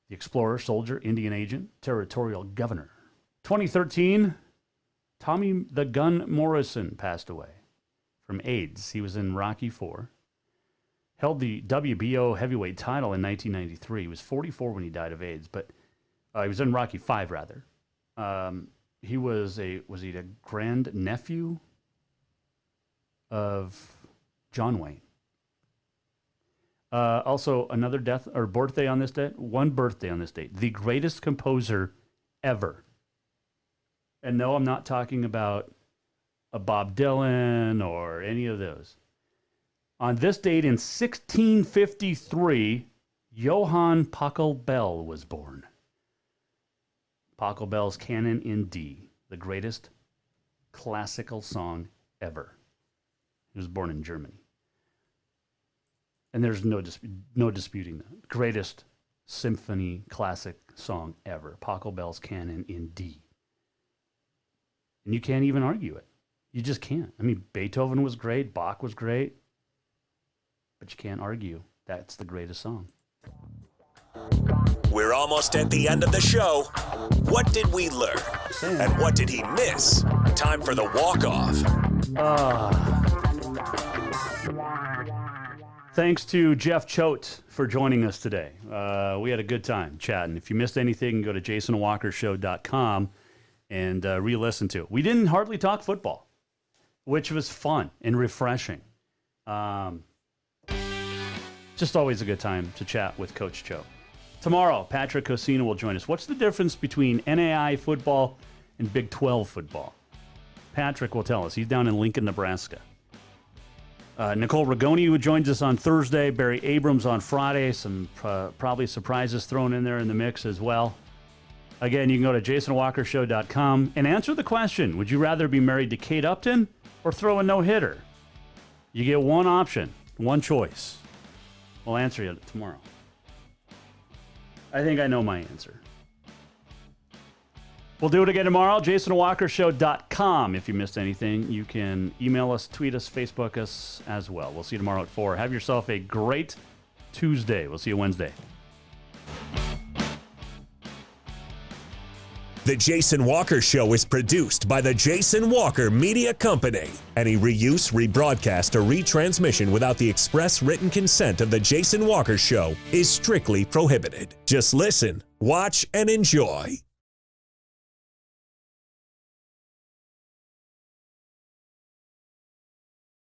The explorer, soldier, Indian agent, territorial governor. 2013, Tommy the Gun Morrison passed away from AIDS. He was in Rocky IV. Held the WBO heavyweight title in 1993. He was 44 when he died of AIDS, but he was in Rocky V, rather. He was he the grand nephew of John Wayne? Also, another death or birthday on this date. One birthday on this date. The greatest composer ever. And no, I'm not talking about a Bob Dylan or any of those. On this date in 1653, Johann Pachelbel was born. Pachelbel's Canon in D, the greatest classical song ever. He was born in Germany. And there's no disputing that. Greatest symphony classic song ever. Pachelbel's Canon in D. And you can't even argue it. You just can't. I mean, Beethoven was great. Bach was great. But you can't argue. That's the greatest song. We're almost at the end of the show. What did we learn? And what did he miss? Time for the walk-off. Thanks to Jeff Choate for joining us today. We had a good time chatting. If you missed anything, go to jasonwalkershow.com and re-listen to it. We didn't hardly talk football, which was fun and refreshing. Just always a good time to chat with Coach Choate. Tomorrow, Patrick Cosina will join us. What's the difference between NAI football and Big 12 football? Patrick will tell us. He's down in Lincoln, Nebraska. Nicole Rigoni, who joins us on Thursday. Barry Abrams on Friday. Some probably surprises thrown in there in the mix as well. Again, you can go to jasonwalkershow.com and answer the question, would you rather be married to Kate Upton or throw a no-hitter? You get one option, one choice. We'll answer you tomorrow. I think I know my answer. We'll do it again tomorrow. jasonwalkershow.com. If you missed anything, you can email us, tweet us, Facebook us as well. We'll see you tomorrow at 4. Have yourself a great Tuesday. We'll see you Wednesday. The Jason Walker Show is produced by the Jason Walker Media Company. Any reuse, rebroadcast, or retransmission without the express written consent of the Jason Walker Show is strictly prohibited. Just listen, watch, and enjoy.